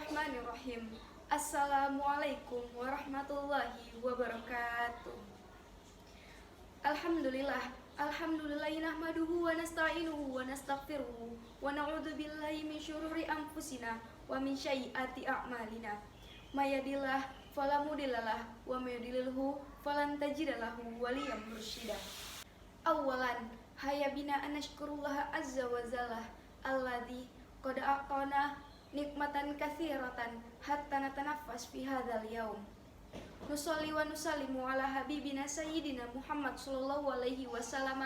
Bismillahirrahmanirrahim. Assalamualaikum warahmatullahi wabarakatuh. Alhamdulillahi nahmaduhu wa nasta'inuhu wa nastaghfiruhu wa na'udzu billahi min syururi anfusina wa min sayyiati a'malina. May yahdihillahu fala mudhillalah wa may yudlilhu falan tajida lahu waliyyan mursyida. Awalan, hayya bina an nashkurullaha azza wa jalla alladzi qad aqana nikmatan katsiratan hatta natanaffas fi hadzal yaum. Nusolli wa nusallimu ala habibina sayyidina Muhammad sallallahu alaihi wasallam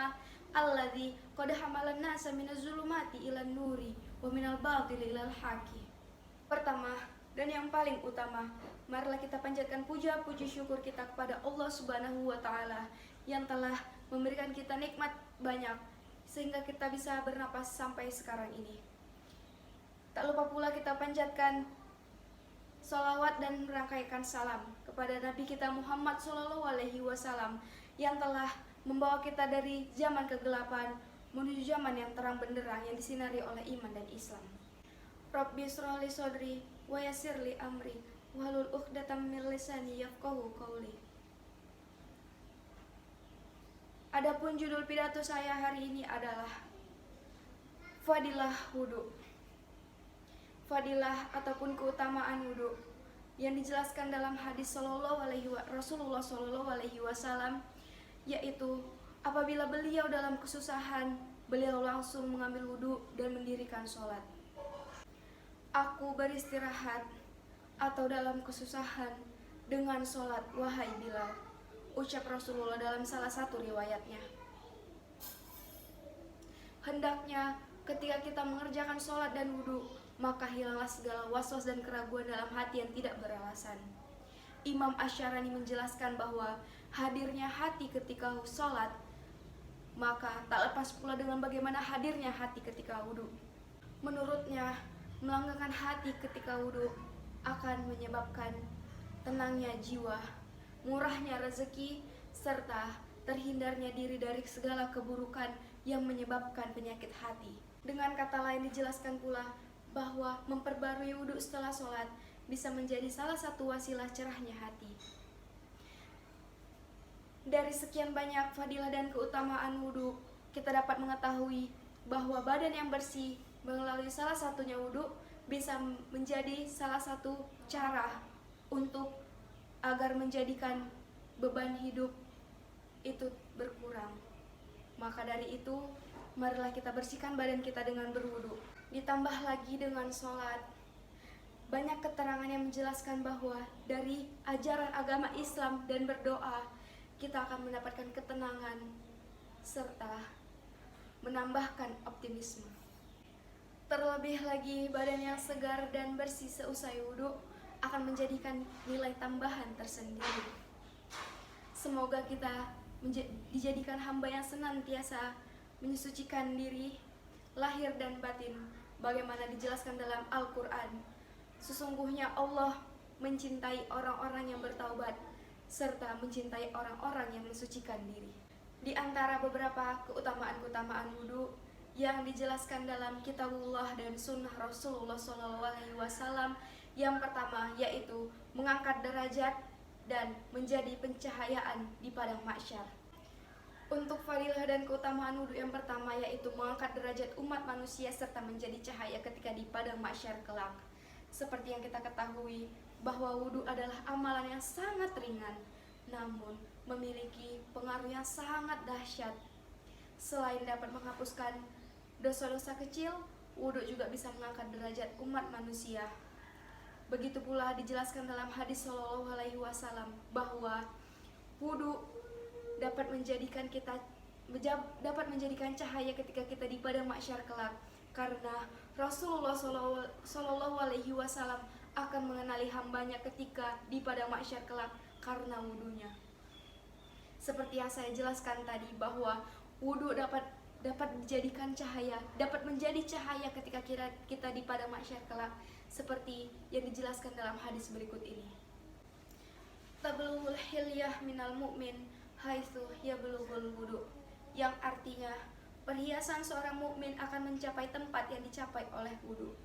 alladzi qad hamalan nasa minaz zulumati ilan nuri wa minal batili ilal haqi. Pertama dan yang paling utama, marilah kita panjatkan puja-puji syukur kita kepada Allah Subhanahu wa taala yang telah memberikan kita nikmat banyak sehingga kita bisa bernapas sampai sekarang ini. Tak lupa pula kita panjatkan sholawat dan merangkaikan salam kepada Nabi kita Muhammad SAW yang telah membawa kita dari zaman kegelapan menuju zaman yang terang benderang yang disinari oleh iman dan Islam. Rabbi shrah li shodri wa yassir li amri wahlul 'uqdatam min lisani yafqahu qawli. Adapun judul pidato saya hari ini adalah Fadilah Wudu. Fadilah ataupun keutamaan wudu yang dijelaskan dalam hadis Rasulullah Shallallahu Alaihi Wasallam, yaitu apabila beliau dalam kesusahan, beliau langsung mengambil wudu dan mendirikan sholat. Aku beristirahat atau dalam kesusahan dengan sholat, wahai Bilal, ucap Rasulullah dalam salah satu riwayatnya. Hendaknya ketika kita mengerjakan sholat dan wudu, maka hilanglah segala waswas dan keraguan dalam hati yang tidak beralasan. Imam Asy-Syarani menjelaskan bahwa hadirnya hati ketika sholat, maka tak lepas pula dengan bagaimana hadirnya hati ketika wudu. Menurutnya, melanggengkan hati ketika wudu akan menyebabkan tenangnya jiwa, murahnya rezeki, serta terhindarnya diri dari segala keburukan yang menyebabkan penyakit hati. Dengan kata lain dijelaskan pula bahwa memperbarui wudhu setelah sholat bisa menjadi salah satu wasilah cerahnya hati. Dari sekian banyak fadilah dan keutamaan wudhu, kita dapat mengetahui bahwa badan yang bersih melalui salah satunya wudhu bisa menjadi salah satu cara untuk agar menjadikan beban hidup itu berkurang. Maka dari itu, marilah kita bersihkan badan kita dengan berwudu. Ditambah lagi dengan sholat. Banyak keterangan yang menjelaskan bahwa dari ajaran agama Islam dan berdoa, kita akan mendapatkan ketenangan serta menambahkan optimisme. Terlebih lagi, badan yang segar dan bersih seusai wudu akan menjadikan nilai tambahan tersendiri. Semoga kita dijadikan hamba yang senantiasa menyucikan diri, lahir dan batin, bagaimana dijelaskan dalam Al-Quran. Sesungguhnya Allah mencintai orang-orang yang bertaubat, serta mencintai orang-orang yang mensucikan diri. Di antara beberapa keutamaan-keutamaan wudu yang dijelaskan dalam Kitabullah dan Sunnah Rasulullah SAW, yang pertama yaitu mengangkat derajat dan menjadi pencahayaan di padang mahsyar. Untuk fadilah dan keutamaan wudhu yang pertama yaitu mengangkat derajat umat manusia serta menjadi cahaya ketika di padang mahsyar kelak. Seperti yang kita ketahui bahwa wudhu adalah amalan yang sangat ringan, namun memiliki pengaruh yang sangat dahsyat. Selain dapat menghapuskan dosa-dosa kecil, wudhu juga bisa mengangkat derajat umat manusia. Begitu pula dijelaskan dalam hadis Shallallahu Alaihi Wasallam bahwa wudhu dapat menjadikan cahaya ketika kita di padang mahsyar kelak, karena Rasulullah Shallallahu Alaihi Wasallam akan mengenali hambanya ketika di padang mahsyar kelak karena wudunya. Seperti yang saya jelaskan tadi bahwa wudu dapat dijadikan cahaya, dapat menjadi cahaya ketika kita di padang mahsyar kelak, seperti yang dijelaskan dalam hadis berikut ini. Tablughul hilyah minal mu'min haitsu yablughul wudu, yang artinya perhiasan seorang mukmin akan mencapai tempat yang dicapai oleh wudu.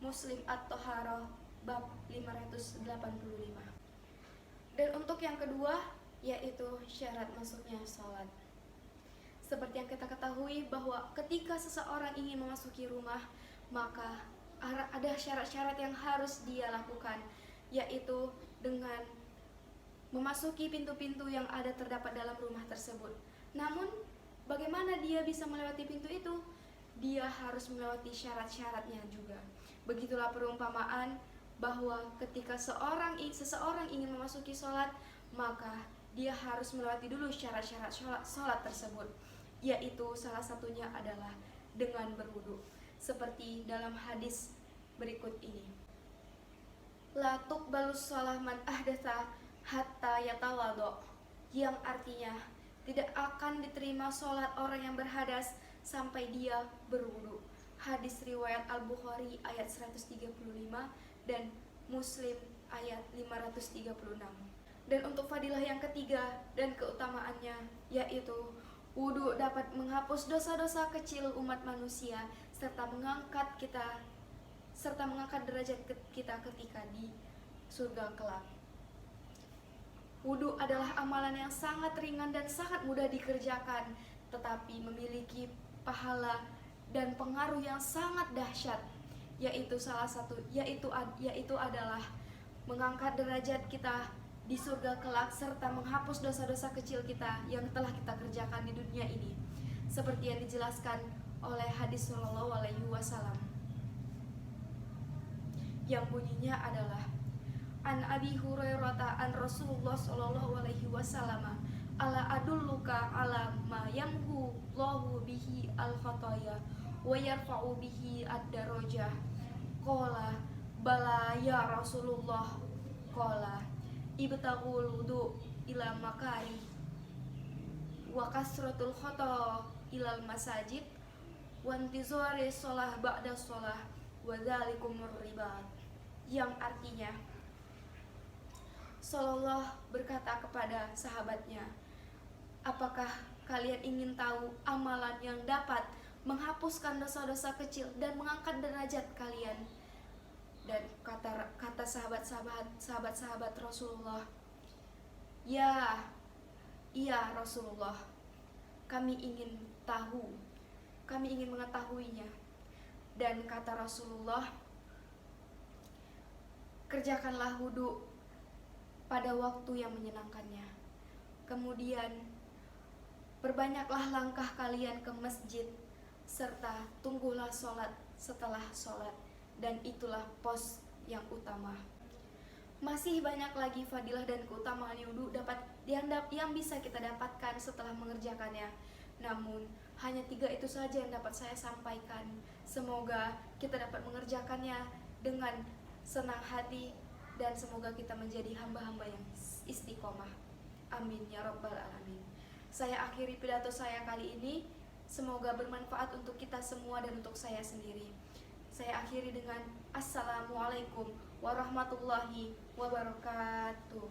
Muslim At-Thaharah bab 585. Dan untuk yang kedua yaitu syarat masuknya sholat. Seperti yang kita ketahui bahwa ketika seseorang ingin memasuki rumah, maka ada syarat-syarat yang harus dia lakukan, yaitu dengan memasuki pintu-pintu yang ada terdapat dalam rumah tersebut. Namun, bagaimana dia bisa melewati pintu itu? Dia harus melewati syarat-syaratnya juga. Begitulah perumpamaan bahwa ketika seseorang ingin memasuki sholat, maka dia harus melewati dulu syarat-syarat sholat tersebut, yaitu salah satunya adalah dengan berwudu. Seperti dalam hadis berikut ini. La tuqbalus shalah man ahdatsa hatta yatawaddo, yang artinya tidak akan diterima sholat orang yang berhadas sampai dia berwudu. Hadis riwayat Al-Bukhari ayat 135 dan Muslim ayat 536. Dan untuk fadilah yang ketiga dan keutamaannya yaitu wudu dapat menghapus dosa-dosa kecil umat manusia serta mengangkat derajat kita ketika di surga kelak. Wudu adalah amalan yang sangat ringan dan sangat mudah dikerjakan, tetapi memiliki pahala dan pengaruh yang sangat dahsyat, yaitu adalah mengangkat derajat kita di surga kelak serta menghapus dosa-dosa kecil kita yang telah kita kerjakan di dunia ini, seperti yang dijelaskan oleh hadis Shallallahu Alaihi Wasallam yang bunyinya adalah An Abi Hurairah an Rasulullah Shallallahu Alaihi Wasallam ala adulluka ala ma yamhu Allahu bihi al khataya wa yarfa'u bihi ad-darajah. Qala bala ya Rasulullah. Qala ibtaghul wudu ila makari wa kasratul khata ilal masajid wa intizari shalah ba'da shalah wa dzalikumur ribat, yang artinya Sallallahu berkata kepada sahabatnya, apakah kalian ingin tahu amalan yang dapat menghapuskan dosa-dosa kecil dan mengangkat derajat kalian? Dan kata sahabat-sahabat Rasulullah, ya, iya Rasulullah, kami ingin mengetahuinya. Dan kata Rasulullah, kerjakanlah wudu pada waktu yang menyenangkannya. Kemudian perbanyaklah langkah kalian ke masjid, serta tunggulah sholat setelah sholat, dan itulah pos yang utama. Masih banyak lagi fadilah dan keutamaan wudu yang bisa kita dapatkan setelah mengerjakannya. Namun hanya 3 itu saja yang dapat saya sampaikan. Semoga kita dapat mengerjakannya dengan senang hati dan semoga kita menjadi hamba-hamba yang istiqomah. Amin ya rabbal alamin. Saya akhiri pidato saya kali ini. Semoga bermanfaat untuk kita semua dan untuk saya sendiri. Saya akhiri dengan Assalamualaikum warahmatullahi wabarakatuh.